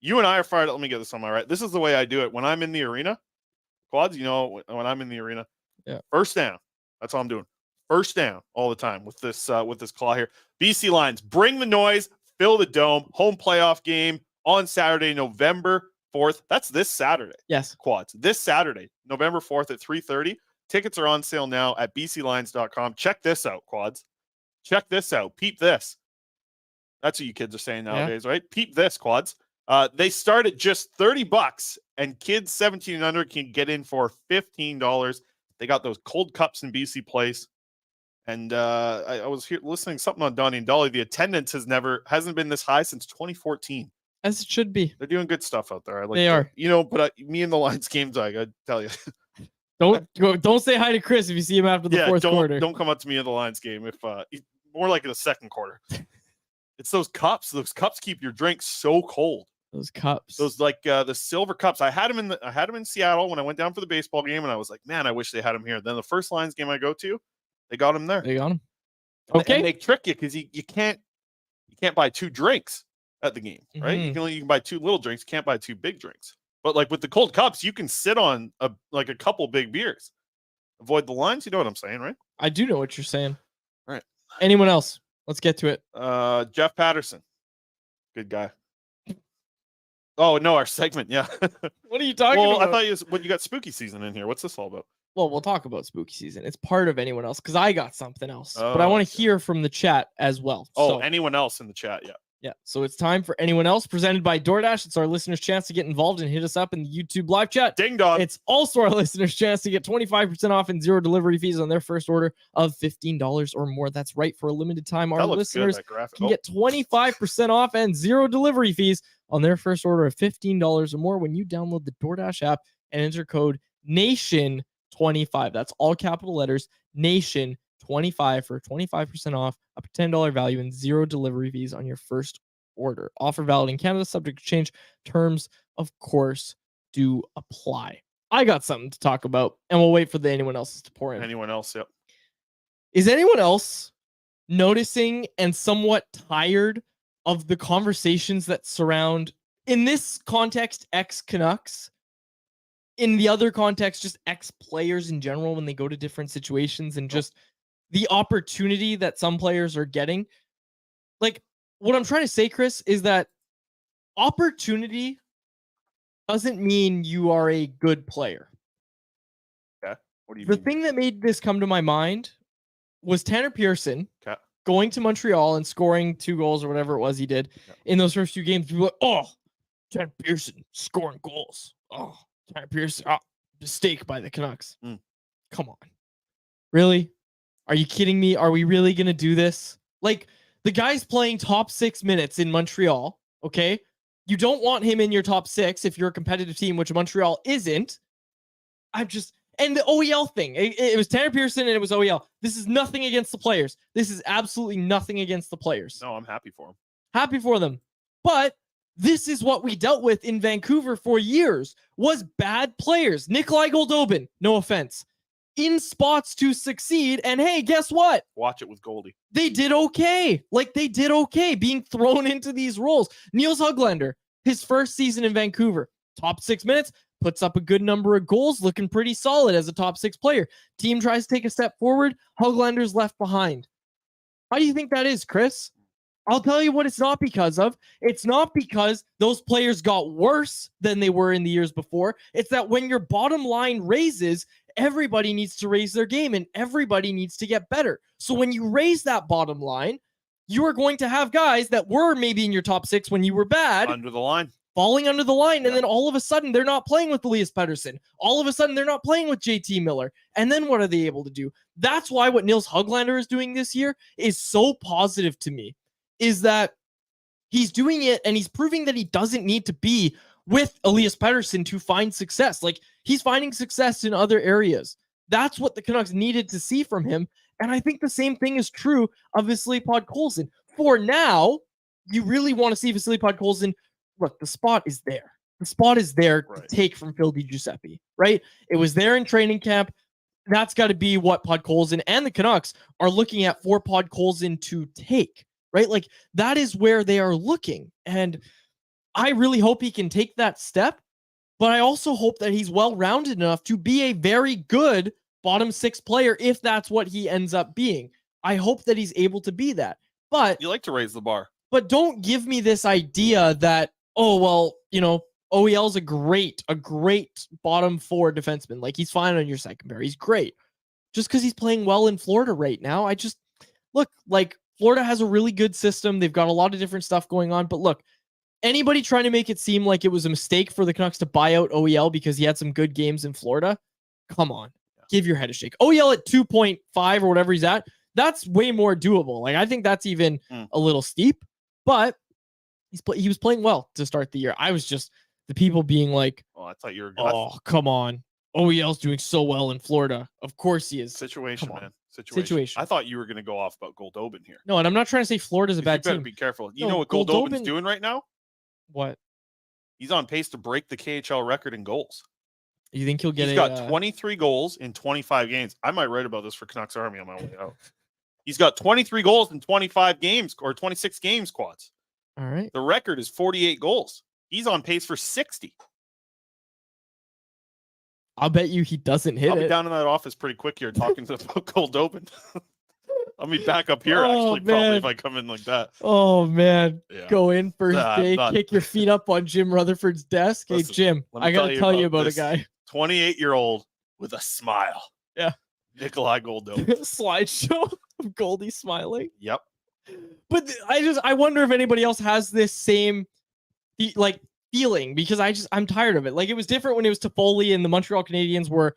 You and I are fired up. Let me get this on my right. This is the way I do it when I'm in the arena. Quads, when I'm in the arena. Yeah. First down. That's all I'm doing. First down all the time with this claw here. BC Lions, bring the noise, fill the dome. Home playoff game on Saturday, November 4th. That's this Saturday. Yes. Quads. This Saturday, November 4th at 3:30. Tickets are on sale now at bclions.com. Check this out, Quads. Check this out. Peep this. That's what you kids are saying nowadays, right? Peep this, Quads. They start at just $30, and kids 17 and under can get in for $15. They got those cold cups in BC Place. And I was here listening to something on Donnie and Dolly. The attendance hasn't been this high since 2014. As it should be. They're doing good stuff out there. They are. But me and the Lions games, I gotta tell you. Don't say hi to Chris if you see him after the fourth quarter. Don't come up to me in the Lions game if more like in the second quarter. It's those cups. Those cups keep your drinks so cold. Those cups. Those the silver cups. I had them in Seattle when I went down for the baseball game, and I was like, man, I wish they had them here. Then the first Lions game I go to, they got them there. They got them. Okay. And they trick you because you can't buy 2 drinks at the game, right? Mm-hmm. You can buy 2 little drinks. You can't buy 2 big drinks. But like with the cold cups, you can sit on a couple big beers. Avoid the lines. You know what I'm saying, right? I do know what you're saying. Right. Anyone else? Let's get to it. Jeff Patterson. Good guy. Oh, no, our segment. Yeah. What are you talking about? I thought you got spooky season in here. What's this all about? Well, we'll talk about spooky season. It's part of anyone else because I got something else. But I Oh, want to hear from the chat as well. Oh, anyone else in the chat? Yeah. Yeah. So it's time for anyone else presented by DoorDash. It's our listeners' chance to get involved and hit us up in the YouTube live chat. Ding dong. It's also our listeners' chance to get 25% off and 0 delivery fees on their first order of $15 or more. That's right. For a limited time, our listeners can get 25% off and 0 delivery fees on their first order of $15 or more when you download the DoorDash app and enter code NATION25. That's all capital letters, NATION25 for 25% off, up to $10 value and 0 delivery fees on your first order. Offer valid in Canada, subject to change. Terms, of course, do apply. I got something to talk about, and we'll wait for anyone else's to pour in. Anyone else? Yep. Is anyone else noticing and somewhat tired of the conversations that surround, in this context, ex-Canucks, in the other context, just ex-players in general when they go to different situations and just the opportunity that some players are getting? Like, what I'm trying to say, Chris, is that opportunity doesn't mean you are a good player. Okay. What do you mean? The mean? thing that made this come to my mind was Tanner Pearson Okay. going to Montreal and scoring 2 goals or whatever it was he did in those first few games. People were like, oh, Tanner Pearson scoring goals. Oh, Tanner Pearson, mistake by the Canucks. Come on. Really? Are you kidding me? Are we really going to do this? Like, the guy's playing top 6 minutes in Montreal, okay? You don't want him in your top 6 if you're a competitive team, which Montreal isn't. And the OEL thing, it was Tanner Pearson and it was OEL. This is nothing against the players. This is absolutely nothing against the players. No, I'm happy for him. Happy for them. But this is what we dealt with in Vancouver for years, was bad players. Nikolai Goldobin, no offense, in spots to succeed. And hey, guess what? Watch it with Goldie. They did okay. Like, they did okay being thrown into these roles. Nils Hoglander, his first season in Vancouver, top 6 minutes, puts up a good number of goals, looking pretty solid as a top 6 player. Team tries to take a step forward. Hoglander's left behind. How do you think that is, Chris? I'll tell you what it's not because of. It's not because those players got worse than they were in the years before. It's that when your bottom line raises, everybody needs to raise their game and everybody needs to get better. So when you raise that bottom line, you are going to have guys that were maybe in your top 6 when you were bad, under the line, falling under the line. And then all of a sudden they're not playing with Elias Pettersson. All of a sudden they're not playing with JT Miller. And then what are they able to do? That's why what Nils Hoglander is doing this year is so positive to me, is that he's doing it and he's proving that he doesn't need to be with Elias Pettersson to find success. Like, he's finding success in other areas. That's what the Canucks needed to see from him. And I think the same thing is true of Vasily Podkolzin. For now, you really want to see Vasily Podkolzin. Look, the spot is there. The spot is there to take from Phil DiGiuseppe, right? It was there in training camp. That's got to be what Podkolzin and the Canucks are looking at for Podkolzin to take, right? Like, that is where they are looking. And I really hope he can take that step, but I also hope that he's well-rounded enough to be a very good bottom 6 player if that's what he ends up being. I hope that he's able to be that. But you like to raise the bar. But don't give me this idea that, oh, well, you know, OEL's a great bottom 4 defenseman. Like, he's fine on your second pair. He's great. Just because he's playing well in Florida right now, look, like, Florida has a really good system. They've got a lot of different stuff going on. But look, anybody trying to make it seem like it was a mistake for the Canucks to buy out OEL because he had some good games in Florida, come on. Give your head a shake. OEL at 2.5 or whatever he's at, that's way more doable. Like, I think that's even a little steep, but he was playing well to start the year. I was just, the people being like, oh, I thought you were, oh, come on. OEL's doing so well in Florida. Of course he is. Situation, man. Situation. I thought you were going to go off about Goldobin here. No, and I'm not trying to say Florida's a bad team. You better be careful. You know what Goldobin's doing right now? What? He's on pace to break the KHL record in goals. You think he'll get He's got 23 goals in 25 games. I might write about this for Canucks Army on my way out. He's got 23 goals in 25 games or 26 games, Quads. All right. The record is 48 goals. He's on pace for 60. I'll bet you he doesn't hit I'll be it. down in that office pretty quick here talking to the cold open. I'll be back up here actually, probably man. if I come in like that. Oh man. Yeah. Go in first Nah, day, not- kick your feet up on Jim Rutherford's desk. Listen, hey Jim, let me I gotta tell you about a this guy. 28-year-old with a smile. Yeah. Nikolai Goldobin. Slideshow of Goldie smiling. Yep. But I wonder if anybody else has this same like feeling, because I'm tired of it. Like, it was different when it was Toffoli and the Montreal Canadiens were,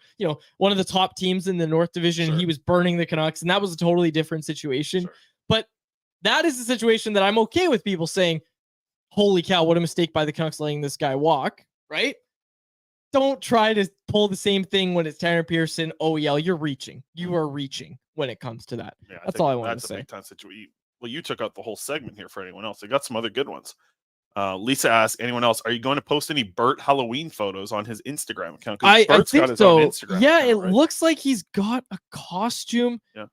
one of the top teams in the North Division. Sure. And he was burning the Canucks, and that was a totally different situation. Sure. But that is the situation that I'm okay with people saying, holy cow, what a mistake by the Canucks letting this guy walk, right? Don't try to pull the same thing when it's Tanner Pearson, OEL. You're reaching. You are reaching when it comes to that. Yeah, that's all I want to say. That's a big time situation. Well, you took out the whole segment here for anyone else. I got some other good ones. Lisa asked, anyone else, are you going to post any Bert Halloween photos on his Instagram account? I Bert's think got his so. own Instagram Yeah, account, it right? looks like he's got a costume. Yeah.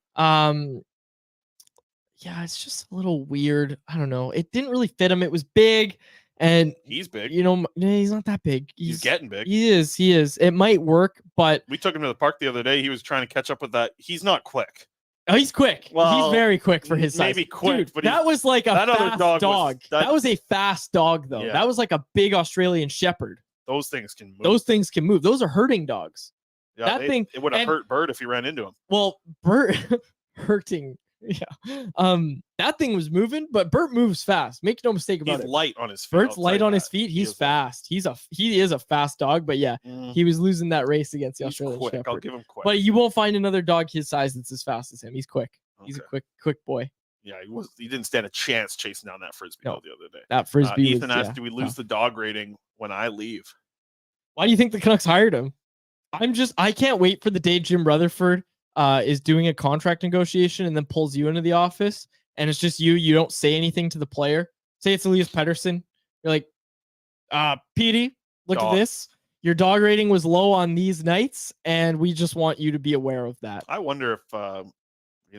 Yeah, it's just a little weird. I don't know. It didn't really fit him. It was big, and He's big. He's not that big. He's getting big. He is. It might work, but We took him to the park the other day. He was trying to catch up with that. He's not quick. oh, he's quick. Well, he's very quick for his size. maybe quick, Dude, but that was like a that other fast dog dog. was- that was a fast dog, though. Yeah. That was like a big Australian Shepherd. Those things can move. Those things can move. Those are herding dogs. yeah, that thing- it would have and- hurt Bert if he ran into him. Well, Bert hurting. Yeah. That thing was moving, but Bert moves fast. Make no mistake about He's it. light on his feet. Bert's I'll light tell on you his that. feet. He He's is light. fast. He is a fast dog, but yeah, he was losing that race against the He's Australian quick. I'll Shepherd. give him quick. But you won't find another dog his size that's as fast as him. He's quick. He's a Okay. quick boy. Yeah, he didn't stand a chance chasing down that frisbee No. though the other day. That frisbee. Ethan was, asked, yeah, "Do we lose tough. the dog rating when I leave?" Why do you think the Canucks hired him? I can't wait for the day Jim Rutherford is doing a contract negotiation and then pulls you into the office and it's just you don't say anything to the player. Say it's Elias Patterson. You're like, Petey, look at this. Your dog rating was low on these nights, and we just want you to be aware of that. I wonder if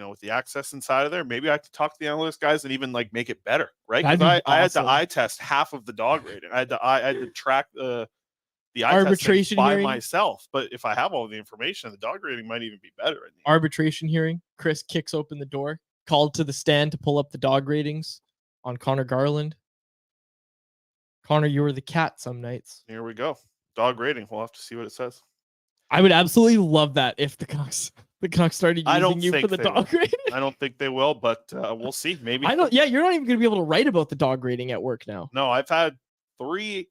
with the access inside of there, maybe I could talk to the analytics guys and even like make it better, right? That'd Because be I had to awesome. eye test half of the dog rating. I had to track the eye Arbitration test by hearing? myself. But if I have all the information, the dog rating might even be better. In the end. Arbitration hearing. Chris kicks open the door, called to the stand to pull up the dog ratings on Connor Garland. Connor, you were the cat some nights. Here we go. Dog rating. We'll have to see what it says. I would absolutely love that if the Canucks started I using don't you for think the they dog will. rating. I don't think they will, but we'll see. Maybe. Yeah, you're not even going to be able to write about the dog rating at work now. No, I've had 3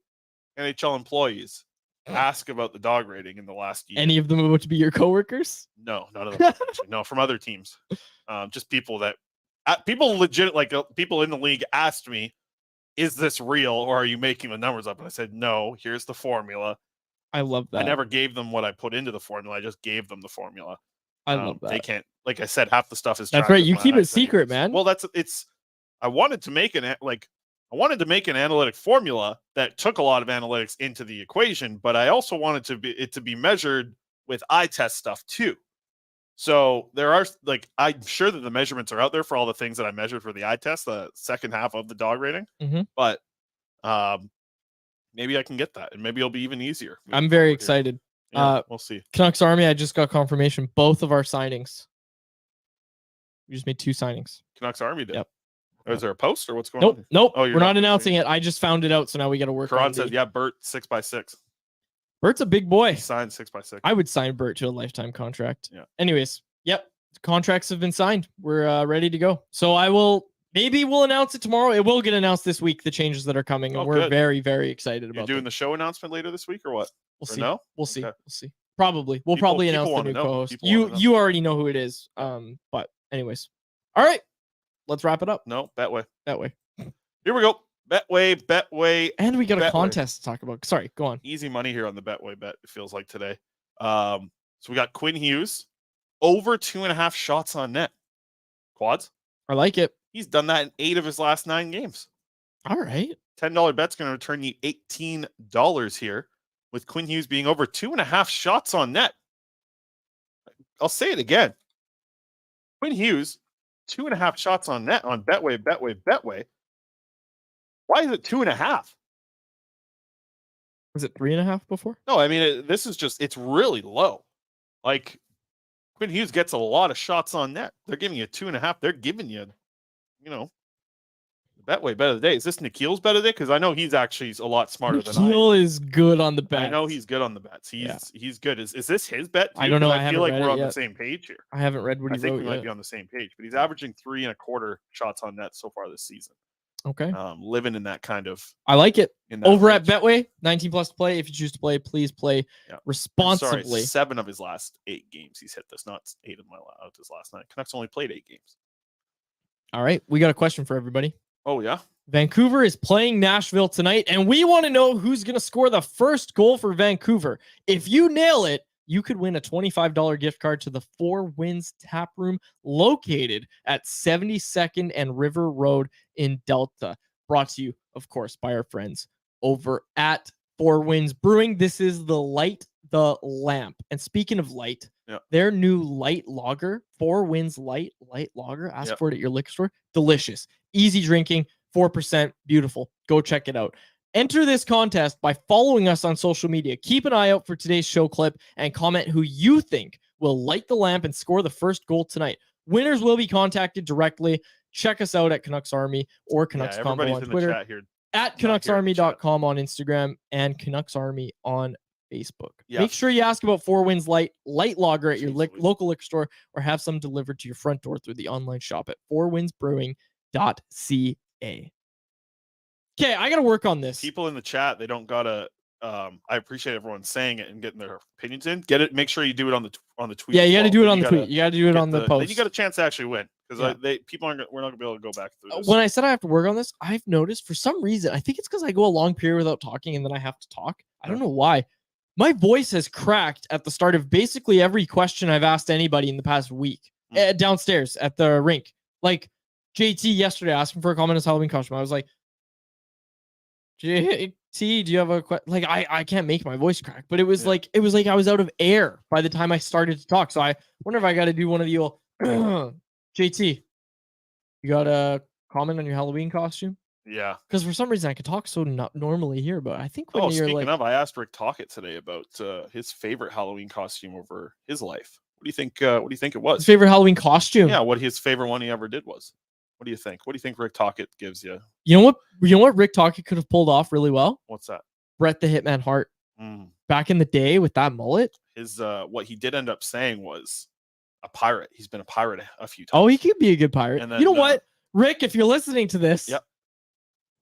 NHL employees ask about the dog rating in the last year. Any of them about to be your coworkers? No, none of them. Actually. No, from other teams. Just people that people legit, like people in the league asked me, "Is this real or are you making the numbers up?" And I said, "No. Here's the formula." I love that. I never gave them what I put into the formula. I just gave them the formula. I love that. They can't. Like I said, half the stuff is. That's tracked right. with You my keep it eyes secret, anyways. man. Well, I wanted to make an analytic formula that took a lot of analytics into the equation, but I also wanted it to be measured with eye test stuff too. So there are I'm sure that the measurements are out there for all the things that I measured for the eye test, the second half of the dog rating. Mhm. But maybe I can get that, and maybe it'll be even easier. I'm very excited. Yeah, we'll see. Canucks Army, I just got confirmation. Both of our signings. We just made 2 signings. Canucks Army did. Yep. Is there a post or what's going on? Nope. Nope. Oh, you're we're not not announcing it. I just found it out, so now we got to work on Karan it. says, "Yeah, Bert 6x6. Bert's a big boy. He signed 6x6. I would sign Bert to a lifetime contract. Yeah. Anyways, yep. Contracts have been signed. We're ready to go. So maybe we'll announce it tomorrow. It will get announced this week, the changes that are coming. And Oh, we're good. very, very excited You're about doing them. the show announcement later this week or what? We'll or see. no? We'll see. Okay. We'll see. Probably. We'll People- probably people announce the wanna new know. co-host. People wanna know. You already know who it is. But anyways. All right. Let's wrap it up No, Betway. that way. Here we go. Betway. And we got a Betway. contest to talk about. Sorry, go on. Easy money here on the Betway bet, it feels like today. So we got Quinn Hughes over 2.5 shots on net. Quads. I like it. He's done that in 8 of his last 9 games. All right. $10 bet's going to return you $18 here, with Quinn Hughes being over 2.5 shots on net. I'll say it again. Quinn Hughes, 2.5 shots on net on Betway. Why is it 2.5? Was it 3.5 before? No, I mean, this is just, it's really low. Like, Quinn Hughes gets a lot of shots on net. They're giving you 2.5. They're giving you, Betway bet of the day. Is this Nikhil's bet of the day? Because I know he's actually a lot smarter than I am. Nikhil is good on the bets. I know he's good on the bets. He's good. Is this his bet too? I don't know. I feel like we're on the same page here. I haven't read what he wrote. I think we might be on the same page, but he's averaging 3.25 shots on net so far this season. Okay. Living in that kind of. I like it. Over range. at Betway, 19 plus to play. If you choose to play, please play responsibly. Sorry, 7 of his last 8 games he's hit this, not 8 of his last 9. Canucks only played 8 games. All right, we got a question for everybody. Oh yeah. Vancouver is playing Nashville tonight, and we want to know who's going to score the first goal for Vancouver. If you nail it, you could win a $25 gift card to the 4 Winds Tap Room located at 72nd and River Road in Delta. Brought to you, of course, by our friends over at 4 Winds Brewing. This is the Light the Lamp. And speaking of light, their new light lager, 4 Winds Light Lager. Ask for it at your liquor store. Delicious. Easy drinking. 4%, beautiful. Go check it out. Enter this contest by following us on social media. Keep an eye out for today's show clip and comment who you think will light the lamp and score the first goal tonight. Winners will be contacted directly. Check us out at Canucks Army or Canucks Convo on Twitter, at CanucksArmy.com on Instagram, and Canucks Army on Facebook. Make sure you ask about 4 Winds Light Lager at your local liquor store, or have some delivered to your front door through the online shop at 4windsbrewing.ca. Okay, I got to work on this. People in the chat, they don't gotta. I appreciate everyone saying it and getting their opinions in. Make sure you do it on the tweet. Yeah, you got to do it on the tweet. You got to do it on the post. Then you got a chance to actually win, because we're not gonna be able to go back through this. When I said I have to work on this, I've noticed for some reason, I think it's because I go a long period without talking and then I have to talk. I don't know why. My voice has cracked at the start of basically every question I've asked anybody in the past week downstairs at the rink. Like JT yesterday asking for a comment on his Halloween costume. I was like, JT, do you have a question? Like, I can't make my voice crack, but it was like I was out of air by the time I started to talk. So I wonder if I got to do one of the old JT, you got a comment on your Halloween costume? Yeah, because for some reason I could talk so not normally here, but I think when you're speaking of, I asked Rick Tocchet today about his favorite Halloween costume over his life. What do you think? What do you think it was? His favorite Halloween costume? Yeah, what his favorite one he ever did was. What do you think? What do you think Rick Tocchet gives you? You know what Rick Tocchet could have pulled off really well? What's that? Bret the Hitman Hart. Back in the day with that mullet. His what he did end up saying was a pirate. He's been a pirate a few times. Oh, he could be a good pirate. And then, you know what? Rick, if you're listening to this,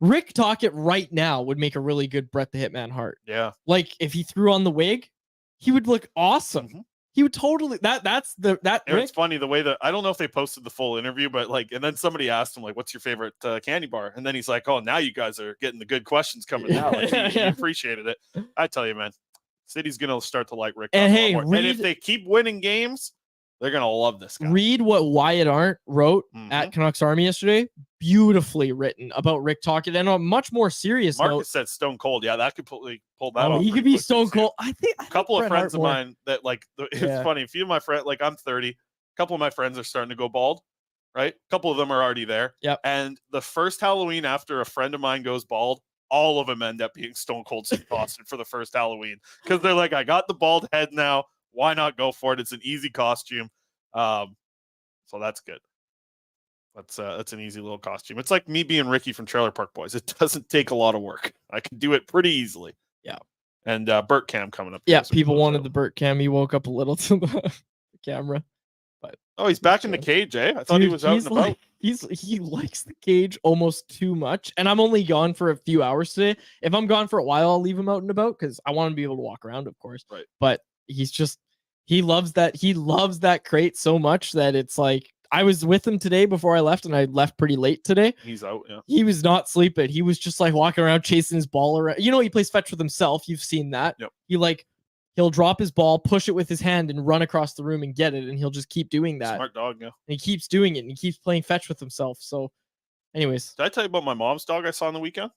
Rick Tocchet right now would make a really good Bret the Hitman Hart. Yeah. Like if he threw on the wig, he would look awesome. He would totally It's funny the way that I don't know if they posted the full interview, but and then somebody asked him like, "What's your favorite candy bar?" And then he's like, "Oh, now you guys are getting the good questions coming now." Like, he appreciated it. I tell you, man, City's gonna start to like Rick. And hey, and if they keep winning games, they're gonna love this guy. Read what Wyatt Arndt wrote at Canucks Army yesterday. Beautifully written about Rick Tocchet, and on a much more serious note. Marcus said Stone Cold. Yeah, that could pull that off. He could be Stone Cold. I think a couple of friends of mine that it's funny. A few of my friends, like I'm 30, a couple of my friends are starting to go bald, right? A couple of them are already there. Yep. And the first Halloween after a friend of mine goes bald, all of them end up being Stone Cold Steve Austin for the first Halloween, because they're like, I got the bald head now. Why not go for it? It's an easy costume. So that's good. That's an easy little costume. It's like me being Ricky from Trailer Park Boys. It doesn't take a lot of work. I can do it pretty easily. Yeah. And Burt Cam coming up. Yeah, people wanted the Burt Cam. He woke up a little to the camera. But he's back in the cage, eh? I thought he was out and about. He likes the cage almost too much. And I'm only gone for a few hours today. If I'm gone for a while, I'll leave him out and about because I want him to be able to walk around, of course. Right. But he loves that crate so much that it's like, I was with him today before I left, and I left pretty late today. He's out, yeah. He was not sleeping. He was just like walking around chasing his ball around. You know, he plays fetch with himself. You've seen that. Yep. He'll drop his ball, push it with his hand, and run across the room and get it, and he'll just keep doing that. Smart dog, yeah. And he keeps doing it, and he keeps playing fetch with himself. So, anyways. Did I tell you about my mom's dog I saw on the weekend?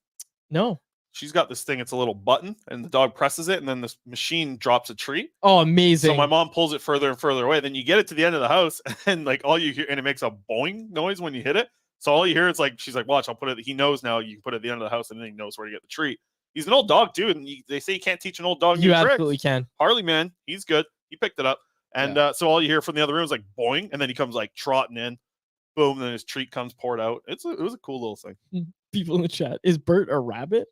No. She's got this thing. It's a little button, and the dog presses it, and then this machine drops a treat. Oh, amazing! So my mom pulls it further and further away. Then you get it to the end of the house, and like all you hear, and it makes a boing noise when you hit it. So all you hear is like she's like, "Watch, I'll put it." He knows now. You can put it at the end of the house, and then he knows where to get the treat. He's an old dog too, and they say you can't teach an old dog You new tricks. absolutely can. Harley, man, he's good. He picked it up, and so all you hear from the other room is like boing, and then he comes like trotting in, boom, and then his treat comes poured out. It was a cool little thing. People in the chat, is Bert a rabbit?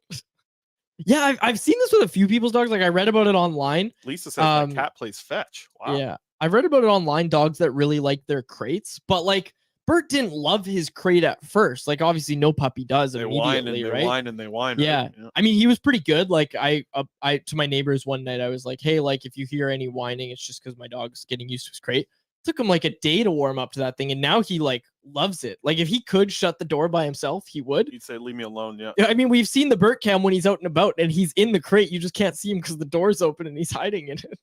Yeah, I've seen this with a few people's dogs. Like I read about it online. Lisa says my cat plays fetch. Wow. Yeah, I've read about it online. Dogs that really like their crates, but like Bert didn't love his crate at first. Like obviously no puppy does immediately, right? They whine. Yeah. Right? Yeah. I mean he was pretty good. Like I to my neighbors one night I was like, hey, like if you hear any whining, it's just because my dog's getting used to his crate. Took him like a day to warm up to that thing, and now he like loves it. Like if he could shut the door by himself, he would. He'd say, "Leave me alone." Yeah. I mean, we've seen the Bert cam when he's out and about, and he's in the crate. You just can't see him because the door's open and he's hiding in it.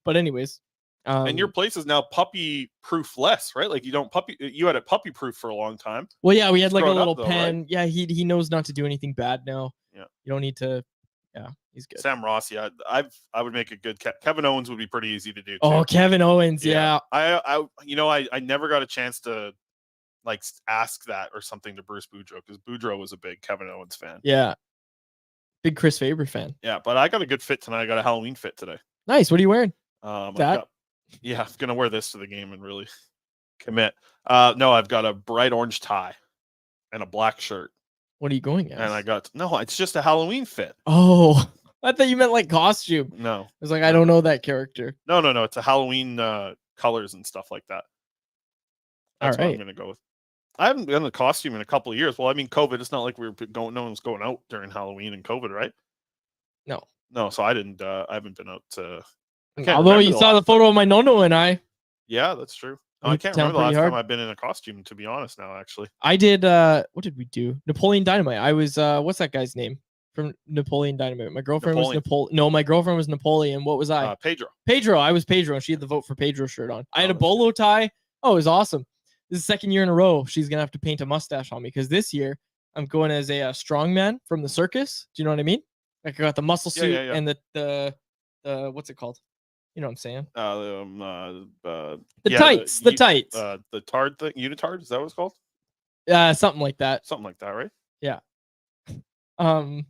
But anyways, and your place is now puppy proof less, right? Like you had it puppy proof for a long time. Well, yeah, we had like a Grown up little though, pen. right? Yeah, he knows not to do anything bad now. Yeah, you don't need to. Yeah, he's good. Sam Rossi, I would make a good Kevin Owens would be pretty easy to do too. Oh, Kevin Owens, yeah. I never got a chance to like ask that or something to Bruce Boudreau because Boudreau was a big Kevin Owens fan. Yeah, big Chris Faber fan. Yeah, but I got a good fit tonight. I got a Halloween fit today. Nice. What are you wearing? I'm gonna wear this to the game and really commit. No, I've got a bright orange tie and a black shirt. What are you going as? And it's just a Halloween fit. Oh, I thought you meant like costume. No. I was like, I don't know that character. No. It's a Halloween colors and stuff like that. That's what I'm going to go with. I haven't done a costume in a couple of years. Well, I mean, COVID, it's not like no one was going out during Halloween and COVID, right? No, so I haven't been out to. Although you saw the photo of my Nono and I. Yeah, that's true. I can't remember the last time I've been in a costume, to be honest now, actually. I did, what did we do? Napoleon Dynamite. I was, what's that guy's name from Napoleon Dynamite? My girlfriend was Napoleon. No, my girlfriend was Napoleon. What was I? Pedro. I was Pedro, and she had the vote for Pedro shirt on. I had a bolo tie. Oh, it was awesome. This is the second year in a row she's going to have to paint a mustache on me because this year I'm going as a strongman from the circus. Do you know what I mean? Like I got the muscle suit and the what's it called? You know what I'm saying? The tights. The tard thing, unitard. Is that what it's called? Something like that. Something like that, right? Yeah. Then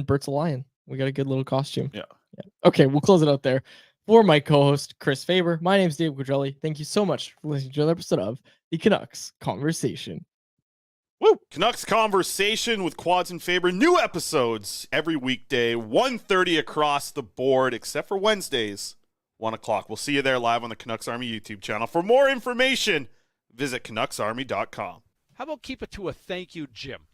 Bert's a lion. We got a good little costume. Yeah. Okay, we'll close it out there. For my co-host Chris Faber, my name's Dave Quadrelli. Thank you so much for listening to another episode of the Canucks Conversation. Woo! Canucks Conversation with Quads and Faber. New episodes every weekday, 1:30 across the board, except for Wednesdays, 1 o'clock. We'll see you there live on the Canucks Army YouTube channel. For more information, visit CanucksArmy.com. How about keep it to a thank you, Jim?